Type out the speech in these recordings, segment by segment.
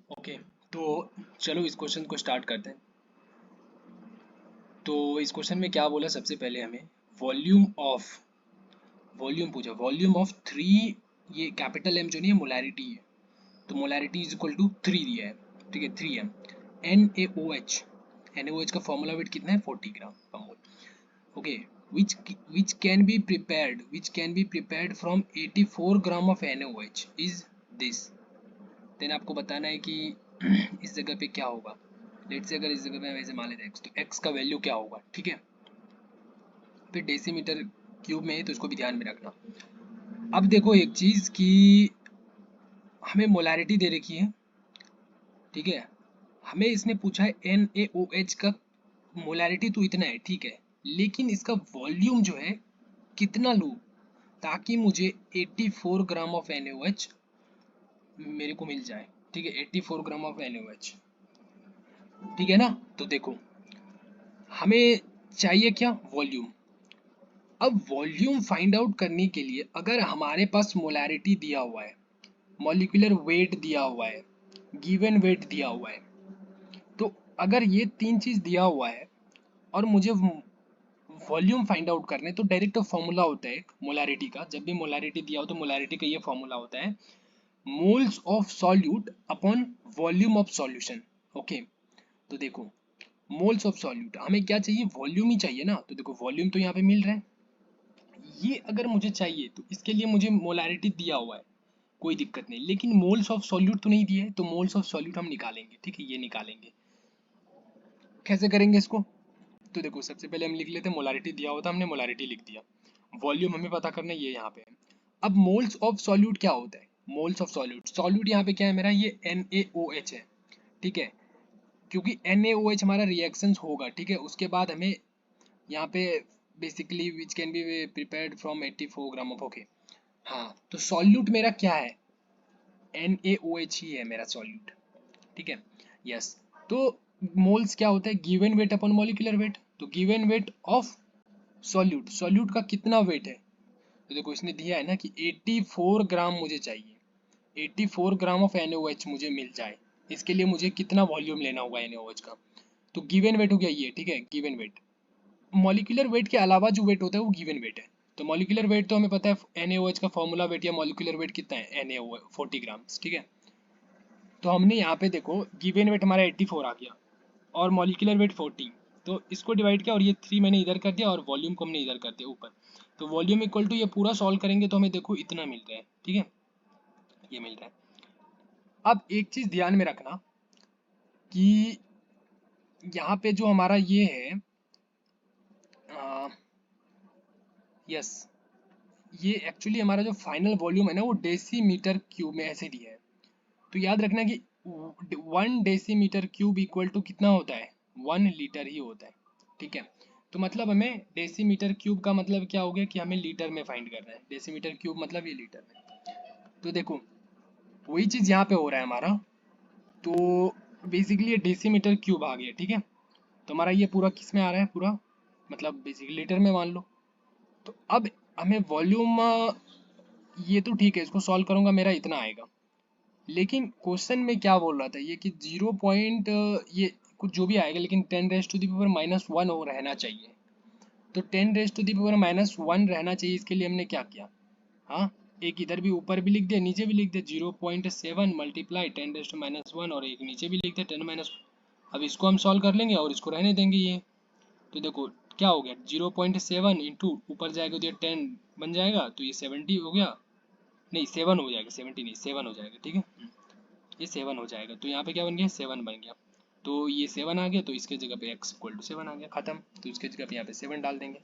Okay. तो चलो इस क्वेश्चन को स्टार्ट करते हैं। तो इस क्वेश्चन में क्या बोला, सबसे पहले हमें वॉल्यूम पूछा, वॉल्यूम ऑफ थ्री। ये कैपिटल एम जो नहीं है मोलैरिटी है, तो molarity is equal to three दिया है। ठीक है, 3m। NaOH का फॉर्मूला वेट कितना है, 40 ग्राम पर mole. Okay. which can be prepared from 84 gram of NaOH is this। Then आपको बताना है कि इस जगह पे क्या होगा। लेट से अगर इस जगह पे हम ऐसे मान लेते हैं x, तो x का वैल्यू क्या होगा, ठीक है। फिर डेसीमीटर क्यूब में है तो इसको भी ध्यान में रखना। अब देखो एक चीज कि हमें मोलैरिटी दे रखी है, ठीक है। हमें इसने पूछा है NaOH का मोलैरिटी तो इतना है, ठीक है, लेकिन इसका वॉल्यूम जो है कितना लूँ ताकि मुझे 84 ग्राम ऑफ NaOH मेरे को मिल जाए। ठीक है, 84 ग्राम ऑफ NaOH, ठीक है ना। तो देखो हमें चाहिए क्या, वॉल्यूम। अब वॉल्यूम फाइंड आउट करने के लिए अगर हमारे पास मोलैरिटी दिया हुआ है, मॉलिक्यूलर वेट दिया हुआ है, गिवन वेट दिया हुआ है, तो अगर ये तीन चीज दिया हुआ है और मुझे वॉल्यूम फाइंड आउट करना है, तो डायरेक्ट फॉर्मूला होता है एक मोलैरिटी का। जब भी मोलैरिटी दिया हो तो मोलैरिटी का ये फॉर्मूला होता है, moles of solute upon volume of solution. Okay. तो देखो मोल्स ऑफ सॉल्यूट, हमें क्या चाहिए, वॉल्यूम ही चाहिए ना। तो देखो वॉल्यूम तो यहाँ पे मिल रहा है, ये अगर मुझे चाहिए तो इसके लिए मुझे मोलैरिटी दिया हुआ है, कोई दिक्कत नहीं, लेकिन मोल्स ऑफ सॉल्यूट तो नहीं दिया है, तो मोल्स ऑफ सॉल्यूट हम निकालेंगे। ठीक है, ये निकालेंगे। कैसे करेंगे इसको, तो देखो सबसे पहले हम लिख लेते हैं, मोलैरिटी दिया होता हमने मोलैरिटी लिख दिया, वॉल्यूम हमें पता करना है, ये यहाँ पे है। अब मोल्स ऑफ सॉल्यूट क्या होता है, मोल्स ऑफ सॉल्यूट, सॉल्यूट यहाँ पे क्या है मेरा, ये NaOH है, ठीक है। क्योंकि NaOH हमारा रिएक्शंस होगा, ठीक है, उसके बाद हमें यहाँ पे basically which can be prepared from 84 gram of, okay. हाँ, तो सॉल्यूट मेरा क्या है, NaOH ही है मेरा सॉल्यूट, ठीक है। यस। तो मोल्स क्या होता है, given weight upon molecular weight. तो given weight of solute, solute का कितना वेट है, तो देखो इसने दिया है ना कि 84 ग्राम मुझे चाहिए, 84 ग्राम ऑफ NaOH मुझे मिल जाए। इसके लिए मुझे कितना वॉल्यूम लेना होगा NaOH का, तो गिवन वेट हो गया ये, ठीक है, गिवन वेट। मॉलिक्यूलर वेट के अलावा जो वेट होता है वो गिवन वेट है। तो मॉलिक्यूलर वेट तो हमें पता है, NaOH का फॉर्मूला वेट या मॉलिक्यूलर वेट कितना है, NaOH 40 ग्राम, ठीक है। तो हमने यहाँ पे देखो गिवन वेट हमारा 84 आ गया और मॉलिक्यूलर वेट 40, तो इसको डिवाइड किया और ये 3 मैंने इधर कर दिया और वॉल्यूम को हमने इधर कर दिया ऊपर। तो वॉल्यूम इक्वल टू, ये पूरा सॉल्व करेंगे तो हमें देखो इतना मिल रहा है, ठीक है, ये मिल रहा है। अब एक चीज ध्यान में रखना कि यहाँ पे जो हमारा ये है, यस, ये एक्चुअली हमारा जो फाइनल वॉल्यूम है ना वो डेसीमीटर क्यूब में ऐसे दिया है। तो याद रखना कि 1 डेसीमीटर क्यूब इक्वल टू कितना होता है, 1 लीटर ही होता है, ठीक है। तो मतलब हमें डेसीमीटर क्यूब का मतलब क्या हो गया कि हमें लीटर में फाइंड करना है, डेसीमीटर क्यूब मतलब ये लीटर में। तो देखो वही चीज यहाँ पे हो रहा है हमारा, तो बेसिकली ये डेसीमीटर क्यूब आ गया, ठीक है। तो हमारा ये पूरा किस में आ रहा है, पूरा मतलब बेसिकली लीटर में मान लो। तो अब हमें वॉल्यूम, ये तो ठीक है, इसको सॉल्व करूंगा मेरा इतना आएगा, लेकिन क्वेश्चन में क्या बोल रहा था ये कि 0 पॉइंट, ये कुछ जो भी आएगा लेकिन 10⁻⁻⁻1 हो रहना चाहिए। तो 10⁻⁻⁻1 रहना चाहिए, इसके लिए हमने क्या किया, हाँ, एक इधर भी ऊपर भी लिख दिया नीचे भी लिख दिया, 0.7 मल्टीप्लाई 10⁻⁻1 और एक नीचे भी लिख दिया 10 माइनस। अब इसको हम सॉल्व कर लेंगे और इसको रहने देंगे ये। तो देखो क्या हो गया, 0.7 इंटू ऊपर जाएगा तो ये 10 बन जाएगा, तो ये 70 हो गया, नहीं 7 हो जाएगा, 70 नहीं 7 हो जाएगा, ठीक है। ये 7 हो जाएगा, तो यहाँ पे क्या बन गया, 7 बन गया। तो ये 7 आ गया, तो इसके जगह पे x इक्वल टू 7 आ गया, खत्म। तो इसके जगह पे यहाँ पे 7 डाल देंगे।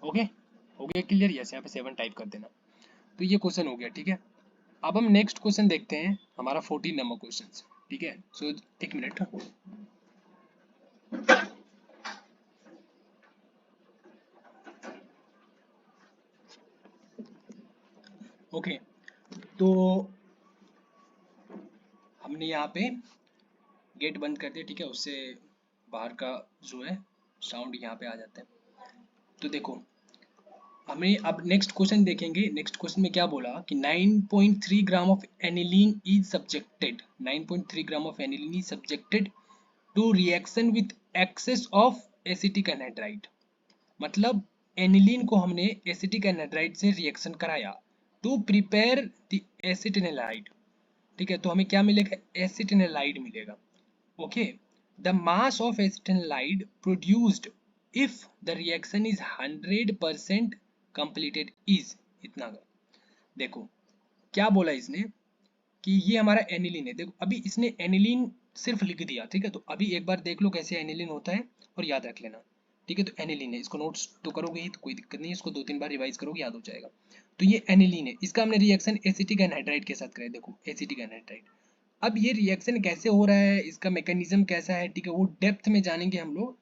ओके, हो गया क्लियर, यस, यहाँ पे 7 टाइप कर देना। तो ये क्वेश्चन हो गया, ठीक है। अब हम नेक्स्ट क्वेश्चन देखते हैं, हमारा 14 नंबर क्वेश्चन, ठीक है। सो एक मिनट, ओके। तो हमने यहाँ पे गेट बंद कर दिया, ठीक है, उससे बाहर का जो है साउंड यहाँ पे आ जाता है। तो देखो हमें अब नेक्स्ट क्वेश्चन देखेंगे। नेक्स्ट क्वेश्चन में क्या बोला कि 9.3 gram of aniline is subjected, 9.3 gram of aniline is subjected to reaction with excess of acetic anhydride. मतलब एनिलीन को हमने एसिटिक एनहाइड्राइड से रिएक्शन कराया टू प्रिपेयर द एसिटिनलाइड। ठीक है, तो हमें क्या मिलेगा, एसिटिनलाइड मिलेगा। Okay, the mass of acetanilide produced if the reaction is 100% completed is इतना। देखो क्या बोला इसने कि ये हमारा एनिलीन है। देखो अभी इसने एनिलीन सिर्फ लिख दिया, ठीक है, तो अभी एक बार देख लो कैसे एनिलीन होता है और याद रख लेना। ठीक है, तो एनिलीन है, इसको नोट्स तो करोगे ही तो कोई दिक्कत नहीं है, इसको 2-3 बार रिवाइज करोगे याद हो जाएगा। तो ये एनिलीन है, इसका हमने रिएक्शन एसिटिक एनहाइड्राइड के साथ कराया। देखो एसिटिक एनहाइड्राइड, अब ये रिएक्शन कैसे हो रहा है, इसका मैकेनिज्म कैसा है, ठीक है, वो डेप्थ में जानेंगे हम लोग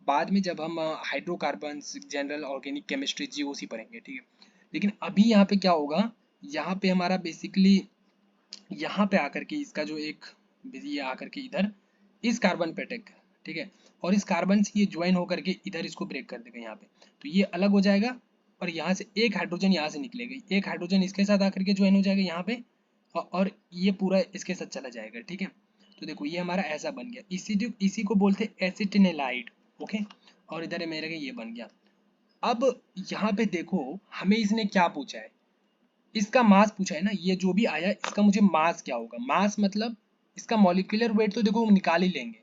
बाद में जब हम hydrocarbons, general organic chemistry, GOC पढ़ेंगे। ठीक है, लेकिन अभी यहाँ पे क्या होगा, यहाँ पे हमारा बेसिकली यहाँ पे आकर के इसका जो एक ये आकर के इधर इस कार्बन पे अटैक, ठीक है, और इस कार्बन से ये ज्वाइन होकर के इधर इसको ब्रेक कर देगा यहाँ पे, तो ये अलग हो जाएगा और यहाँ से एक हाइड्रोजन यहाँ से निकलेगा, एक हाइड्रोजन इसके साथ आकर के ज्वाइन हो जाएगा यहाँ पे और ये पूरा इसके साथ चला जाएगा। ठीक है, तो देखो ये हमारा ऐसा बन गया, इसी को बोलते हैं एसिटिनलाइड। ओके, और इधर मेरे ये बन गया। अब यहाँ पे देखो हमें इसने क्या पूछा है, इसका मास पूछा है ना, ये जो भी आया इसका मुझे मास क्या होगा, मास मतलब इसका मॉलिक्यूलर वेट तो देखो निकाल ही लेंगे।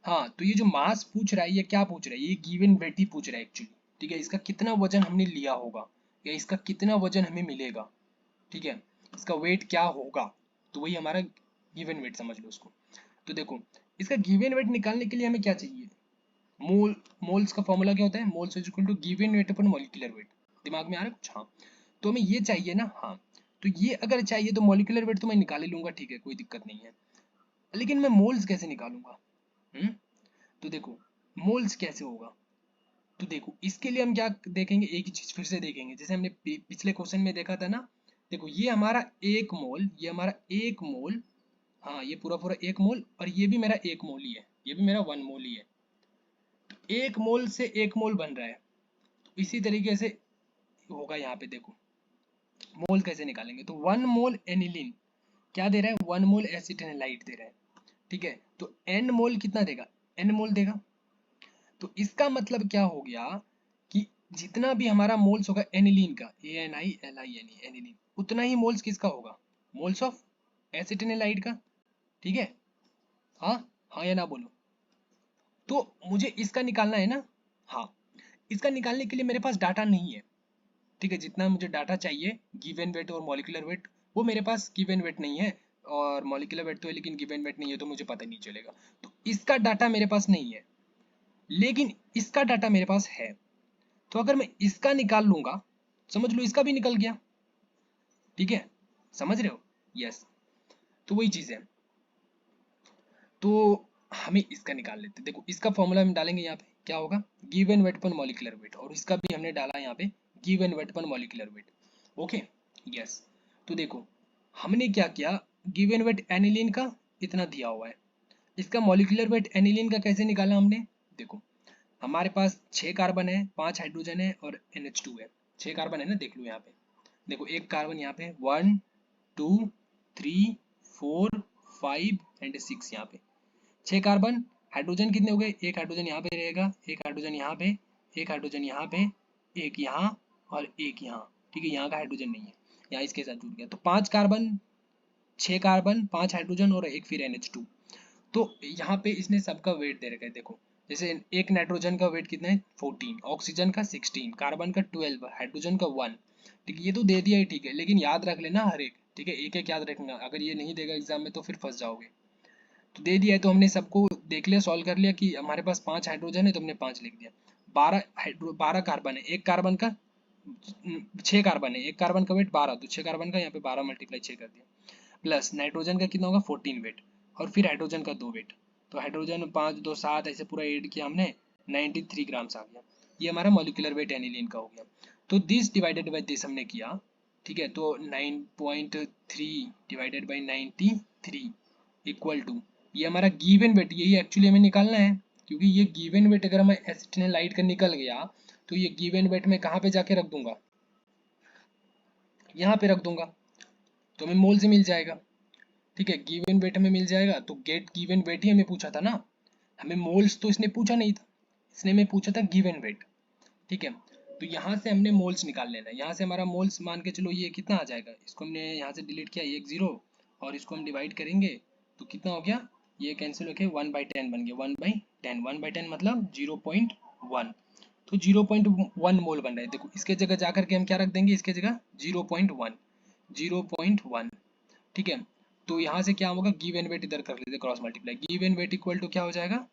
हाँ, तो ये जो मास पूछ रहा है ये क्या पूछ रहा है, ये गिवन वेट ही पूछ रहा है एक्चुअली। ठीक है, इसका कितना वजन हमने लिया होगा या इसका कितना वजन हमें मिलेगा। ठीक है, इसका वेट क्या होगा, तो वही हमारा गिवन वेट समझ लो उसको। तो देखो इसका गिवन वेट निकालने के लिए हमें क्या चाहिए, मोल्स का फॉर्मूला क्या होता है, moles is equal to given weight upon molecular weight. दिमाग में आ रहा है कुछ? हाँ, तो हमें ये चाहिए ना। हाँ, तो ये अगर चाहिए तो मॉलिक्यूलर वेट तो मैं निकाल ही लूंगा, ठीक है, कोई दिक्कत नहीं है, लेकिन मैं मोल्स कैसे निकालूंगा? तो देखो मोल्स कैसे होगा, तो देखो इसके लिए हम क्या देखेंगे, एक ही चीज फिर से देखेंगे जैसे हमने पिछले क्वेश्चन में देखा था ना। देखो ये हमारा एक मोल, ये हमारा एक मोल, हाँ ये पूरा पूरा एक मोल, और ये भी मेरा एक मोल ही है, ये भी मेरा 1 मोल ही है। तो एक मोल से एक मोल बन रहा है, तो इसी तरीके से होगा यहाँ पे। देखो मोल कैसे निकालेंगे, तो 1 मोल एनिलीन क्या दे रहा है, 1 मोल एसिटिनलाइड दे रहा है। ठीक है, तो n मोल कितना देगा, n मोल देगा। तो इसका मतलब क्या हो गया कि जितना भी हमारा मोल्स होगा एनिलीन का, ANILINE एनिलीन, उतना ही मोल्स किसका होगा, मोल्स ऑफ एसिटिनलाइड का। ठीक है, हाँ हाँ या ना बोलो। तो मुझे इसका निकालना है ना। हाँ, इसका निकालने के लिए मेरे पास डाटा नहीं है। ठीक है, जितना मुझे डाटा चाहिए गिवन वेट और मॉलिक्यूलर वेट, वो मेरे पास गिवन वेट नहीं है, और मॉलिक्यूलर वेट तो है लेकिन गिवन वेट नहीं है, तो मुझे पता नहीं चलेगा। तो इसका डाटा मेरे पास नहीं है, लेकिन इसका डाटा मेरे पास है। तो अगर मैं इसका निकाल लूंगा, समझ लो इसका भी निकल गया। ठीक है, समझ रहे हो? यस, तो वही चीज है। तो हमें इसका निकाल लेते हैं। देखो इसका फॉर्मूला हम डालेंगे यहाँ पे, क्या होगा, गिवन वेट पर मॉलिक्यूलर वेट, और इसका भी हमने डाला यहाँ पे गिवन वेट पर मॉलिक्यूलर वेट। ओके, यस, तो देखो हमने क्या किया, गिवन वेट एनिलीन का इतना दिया हुआ है, इसका मॉलिक्यूलर वेट एनिलीन का कैसे निकाला हमने। देखो हमारे पास 6 कार्बन है, 5 हाइड्रोजन है और NH2 है। 6 कार्बन है ना, देख लो यहाँ पे, देखो एक कार्बन यहाँ पे 1 2 3 4 5 एंड 6 यहाँ पे 6 कार्बन। हाइड्रोजन कितने हो गए, एक हाइड्रोजन यहाँ पे रहेगा, एक हाइड्रोजन यहाँ पे, एक हाइड्रोजन यहाँ पे, एक यहाँ और एक यहाँ। ठीक है, यहाँ का हाइड्रोजन नहीं है, यहाँ इसके साथ जुड़ गया, तो 5 कार्बन, 6 कार्बन, 5 हाइड्रोजन और एक फिर NH2। तो यहाँ पे इसने सबका वेट दे रखा है। देखो जैसे एक नाइट्रोजन का वेट कितना है 14, ऑक्सीजन का 16, कार्बन का 12, हाइड्रोजन का 1। ठीक है, ये तो दे दिया है, ठीक है, लेकिन याद रख लेना हर एक। ठीक है, एक एक याद रखना, अगर ये नहीं देगा एग्जाम में तो फिर फंस जाओगे। तो दे दिया है तो हमने सबको देख लिया, सॉल्व कर लिया कि हमारे पास 5 हाइड्रोजन है तो हमने 5 लिख दिया। 12 कार्बन है, एक कार्बन का 6 कार्बन है, एक कार्बन का वेट 12, तो 6 कार्बन का यहाँ पे 12 मल्टीप्लाई 6 कर दिया, प्लस नाइट्रोजन का कितना होगा 14 वेट, और फिर हाइड्रोजन का 2 वेट। तो हाइड्रोजन 5 2 7 ऐसे पूरा ऐड किया हमने, 93 ग्राम्स आ गया। ये हमारा मॉलिक्यूलर वेट एनिलीन का हो गया। तो दिस डिवाइडेड बाय दिस हमने किया। ठीक है, तो 9.3 डिवाइडेड बाई 93 इक्वल टू, ये हमारा गिवन वेट, यही एक्चुअली हमें निकालना है, क्योंकि ये गिवन वेट अगर हमें एसिटिनलाइड का निकल गया तो ये गिवन वेट में कहाँ पे जाके रख दूंगा, यहाँ पे रख दूंगा तो हमें मोल से मिल जाएगा। ठीक है, गिवन वेट हमें मिल जाएगा, तो गेट गिवन वेट ही हमें पूछा था ना, हमें मोल्स तो इसने पूछा नहीं था, इसने हमें पूछा था गिवन वेट। ठीक है, तो यहाँ से हमने मोल्स निकाल लेना है। यहाँ से हमारा मोल्स मान के चलो ये कितना आ जाएगा, इसको हमने यहाँ से डिलीट किया, एक जीरो, और इसको हम डिवाइड करेंगे तो कितना हो गया, ये कैंसिल होके 1/10 बन गया, 1/10, 1/10 मतलब 0.1, तो 0.1 मोल बन रहा है। देखो इसके जगह जा करके हम क्या रख देंगे, इसके जगह 0.1, 0.1। ठीक है, तो यहाँ से क्या होगा, गिव एंड वेट इधर कर लेते cross multiply, given weight equal to क्या हो जाएगा,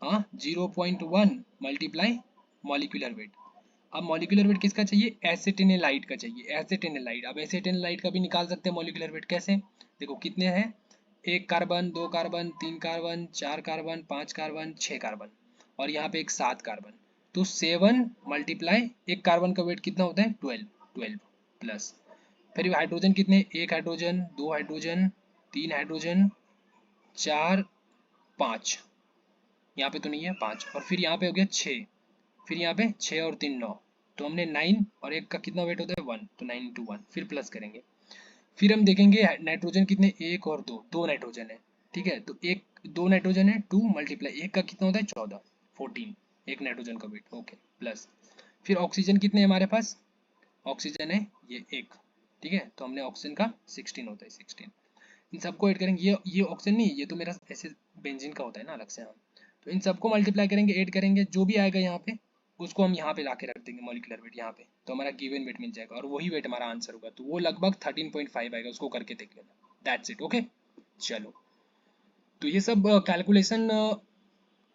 हाँ 0.1 मल्टीप्लाई मॉलिक्यूलर वेट। अब मॉलिक्यूलर वेट किसका चाहिए, एसिटिनिलाइट का चाहिए, एसिटिनिलाइट। अब एसिटिनिलाइट का भी निकाल सकते हैं मॉलिक्यूलर वेट, कैसे, देखो कितने हैं, एक कार्बन, दो कार्बन, तीन कार्बन, चार कार्बन, पांच कार्बन, छह कार्बन, और यहाँ पे एक सात कार्बन, तो 7 मल्टीप्लाई एक कार्बन का वेट कितना होता है 12, 12 प्लस, फिर हाइड्रोजन कितने, एक हाइड्रोजन, दो हाइड्रोजन, तीन हाइड्रोजन, चार, पाँच, यहाँ पे तो नहीं है पाँच, और फिर यहाँ पे हो गया छः, फिर यहाँ पे छः और तीन नौ, तो हमने 9 और एक का कितना वेट होता है 1, तो 9 into 1, फिर प्लस करेंगे। फिर हम देखेंगे नाइट्रोजन कितने, एक और दो, दो नाइट्रोजन है। ठीक है, तो एक, दो नाइट्रोजन है, 2 मल्टीप्लाई एक का कितना होता है 14, 14 एक नाइट्रोजन का वेट, ओके प्लस। फिर ऑक्सीजन कितने हमारे पास, ऑक्सीजन है ये एक, ठीक है, तो हमने ऑक्सीजन का 16 होता है 16, इन सबको ऐड करेंगे, ये ऑक्सीजन नहीं, ये तो मेरा ऐसे बेंजीन का होता है ना अलग से, हाँ, तो इन सबको मल्टीप्लाई करेंगे, ऐड करेंगे, जो भी आएगा यहाँ पे उसको हम यहाँ पे लाके रख देंगे मॉलिक्यूलर वेट यहाँ पे, तो हमारा गिवन वेट मिल जाएगा, और वही वेट हमारा आंसर होगा, तो वो लगभग 13.5 आएगा, उसको करके देख लेना, दैट्स इट, ओके। चलो, तो ये सब कैलकुलेशन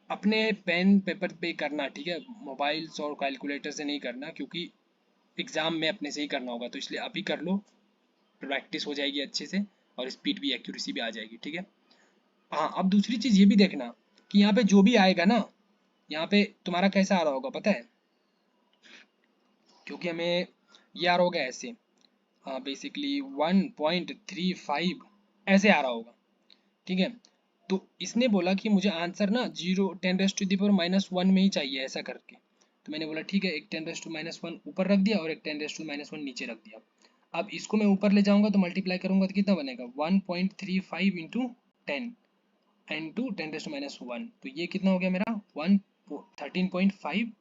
अपने पेन पेपर पे करना, ठीक है, मोबाइल्स और कैलकुलेटर से नहीं करना, क्योंकि एग्जाम में अपने से ही करना होगा, तो इसलिए अभी कर लो, प्रैक्टिस हो जाएगी अच्छे से, और स्पीड भी, एक्यूरेसी भी आ जाएगी, ठीक है। हाँ, अब दूसरी चीज ये भी देखना कि यहाँ पे जो भी आएगा ना, यहाँ पे तुम्हारा कैसा आ रहा होगा पता है, क्योंकि हमें ये आ रहा होगा ऐसे, बेसिकली 1.35 ऐसे आ रहा होगा, ठीक है। तो इसने बोला कि मुझे आंसर ना 10⁻⁻1 में ही चाहिए, ऐसा करके, तो मैंने बोला ठीक है, एक 10⁻1 ऊपर रख दिया और एक 10⁻1 नीचे रख दिया। अब इसको मैं ऊपर ले जाऊंगा तो मल्टीप्लाई करूंगा तो कितना बनेगा, 1.35 इंटू 10 इंटू 10⁻1, तो ये कितना हो गया मेरा 13.5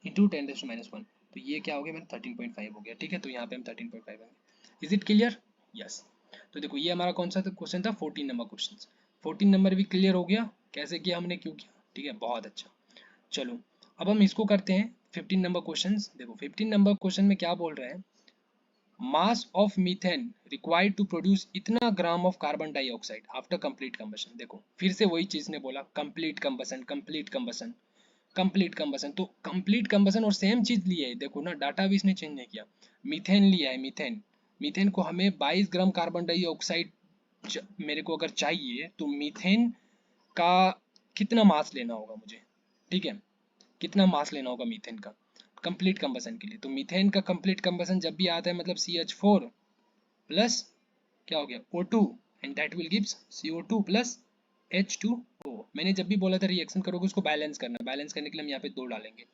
इंटू 10⁻1, तो ये क्या हो गया मेरा 13.5 हो गया, ठीक है, तो यहाँ पे हम 13.5 होंगे। Is it clear, yes. तो देखो ये हमारा कौन सा क्वेश्चन था, 14 नंबर क्वेश्चन, 14 नंबर भी क्लियर हो गया, कैसे किया हमने, क्यों किया, ठीक है, बहुत अच्छा। चलो, अब हम इसको करते हैं 15 नंबर क्वेश्चन। देखो 15 नंबर क्वेश्चन में क्या बोल रहे हैं, mass of methane required to produce इतना gram of carbon dioxide after complete combustion. देखो फिर से वही चीज ने बोला, complete combustion, complete combustion, complete combustion, तो कंप्लीट कंबशन और सेम चीज लिया है, देखो ना डाटा भी इसने चेंज नहीं किया, मीथेन लिया है, मीथेन, मीथेन को हमें 22 ग्राम कार्बन डाइऑक्साइड मेरे को अगर चाहिए, तो मीथेन का कितना मास लेना होगा मुझे, ठीक है, कितना मास लेना होगा मीथेन का कंप्लीट कंबशन के लिए। तो मीथेन का कंप्लीट कंबशन जब भी आता है मतलब CH4 प्लस क्या हो गया O2, and that will gives CO2 plus H2O। मैंने जब भी बोला था रिएक्शन करोगे उसको बैलेंस करना, बैलेंस करने के लिए हम यहाँ पे दो डालेंगे,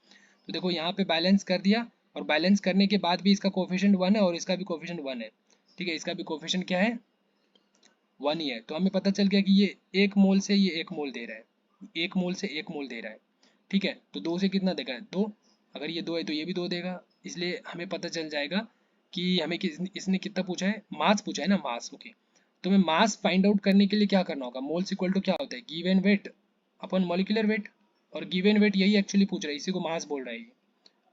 तो देखो यहाँ पे बैलेंस कर दिया, और बैलेंस करने के बाद भी इसका कोफिशिएंट 1 है और इसका भी कोफिशिएंट 1 है, ठीक है, इसका भी कोफिशिएंट क्या है 1 ही है, तो हमें पता चल गया कि ये एक मोल से ये एक मोल दे रहा है, एक मोल से एक मोल दे रहा है, ठीक है, तो दो से कितना देगा, दो, अगर ये दो है तो ये भी दो देगा, इसलिए हमें पता चल जाएगा कि हमें इसने कितना पूछा है, मास पूछा है ना, मास, ओके। तो हमें मास फाइंड आउट करने के लिए क्या करना होगा, मोल्स इक्वल टू क्या होता है, गिवन वेट अपन मॉलिक्यूलर वेट, और गिवन वेट यही एक्चुअली पूछ रहा है, इसी को मास बोल रहा है ये,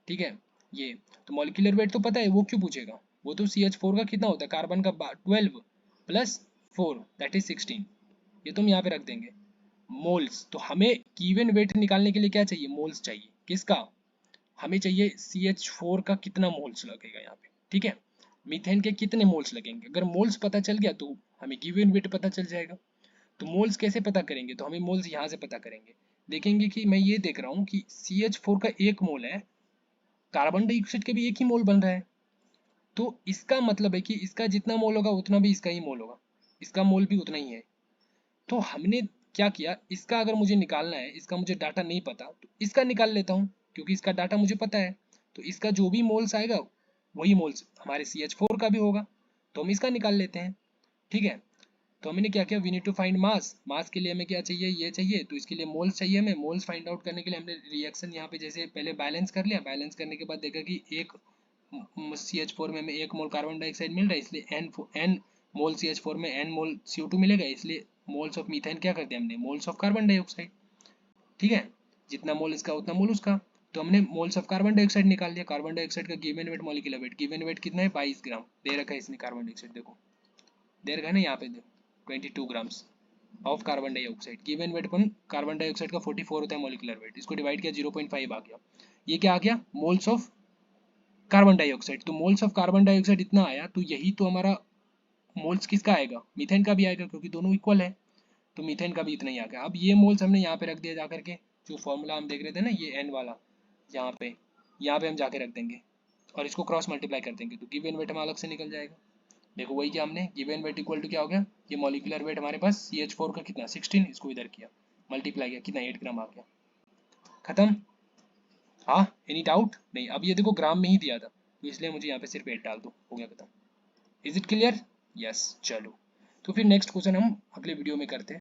ठीक है, ये, तो मॉलिक्यूलर वेट तो पता है, वो क्यों पूछेगा, वो तो CH4 का कितना होता है, कार्बन का 12 प्लस 4 दैट इज 16, ये तुम यहाँ पे रख देंगे, मोल्स, तो हमें गिवन वेट निकालने के लिए क्या चाहिए, मोल्स चाहिए, किसका, हमें चाहिए CH4 का कितना मोल्स लगेगा यहाँ पे, ठीक है, मीथेन के कितने मोल्स लगेंगे, अगर मोल्स पता चल गया तो हमें गिवन वेट पता चल जाएगा। तो मोल्स कैसे पता करेंगे, तो हमें मोल्स यहाँ से पता करेंगे, देखेंगे कि मैं ये देख रहा हूँ कि CH4 का एक मोल है, कार्बन डाइऑक्साइड के भी एक ही मोल बन रहा है, तो इसका मतलब है कि इसका जितना मोल होगा उतना भी इसका ही मोल होगा, इसका मोल भी उतना ही है। तो हमने क्या किया, इसका अगर मुझे निकालना है, इसका मुझे डाटा नहीं पता, तो इसका निकाल लेता हूँ, क्योंकि इसका डाटा मुझे पता है, तो इसका जो भी मोल्स आएगा वही मोल्स हमारे CH4 का भी होगा, तो हम इसका निकाल लेते हैं। ठीक है, तो हमने क्या किया, वी नीड टू फाइंड मास। मास के लिए हमें क्या चाहिए, ये चाहिए, तो इसके लिए मोल्स चाहिए हमें। मोल्स फाइंड आउट करने के लिए हमने रिएक्शन यहाँ पे जैसे पहले बैलेंस कर लिया। बैलेंस करने के बाद देखा कि एक CH4 में हमें 1 मोल कार्बन डाइऑक्साइड मिल रहा है, इसलिए n मोल CH4 में n मोल CO2 मिलेगा, इसलिए मोल्स ऑफ मीथेन क्या कर दिया हमने, मोल्स ऑफ कार्बन डाइऑक्साइड। ठीक है, जितना मोल इसका उतना मोल उसका, तो हमने मोल्स ऑफ कार्बन डाइऑक्साइड निकाल दिया। कार्बन डाइऑक्साइड का given weight, molecular weight, given weight कितना है 22 ग्राम दे रखा है इसने। कार्बन डाइऑक्साइड देखो दे रखा है ना यहाँ पे, देखो 22 grams of carbon dioxide. Given weight upon carbon dioxide का 44 होता है मॉलिक्यूलर वेट, इसको डिवाइड किया 0.5 आ गया। ये क्या आ गया, मोल्स ऑफ कार्बन डाइऑक्साइड। तो मोल्स ऑफ कार्बन डाइऑक्साइड इतना आया, तो यही तो हमारा मोल्स किसका आएगा, मीथेन का भी आएगा, क्योंकि दोनों इक्वल है, तो मीथेन का भी इतना ही आ गया। अब ये मोल्स हमने यहाँ पे रख दिया जाकर के, जो फॉर्मूला हम देख रहे थे ना ये एन वाला, यहाँ पे हम जाके रख देंगे और इसको क्रॉस मल्टीप्लाई कर देंगे, तो गिवन वेट हमारा अलग से निकल जाएगा। देखो वही क्या हमने गिवन वेट इक्वल टू क्या हो गया, ये मॉलिक्यूलर वेट हमारे पास CH4 का कितना 16, इसको इधर किया मल्टीप्लाई किया, कितना 8 ग्राम आ गया। खत्म। हाँ, एनी डाउट नहीं। अब ये देखो ग्राम में ही दिया था, तो इसलिए मुझे यहाँ पे सिर्फ 8 डाल दो, हो गया खत्म। Is it clear? यस, चलो तो फिर नेक्स्ट क्वेश्चन हम अगले वीडियो में करते हैं।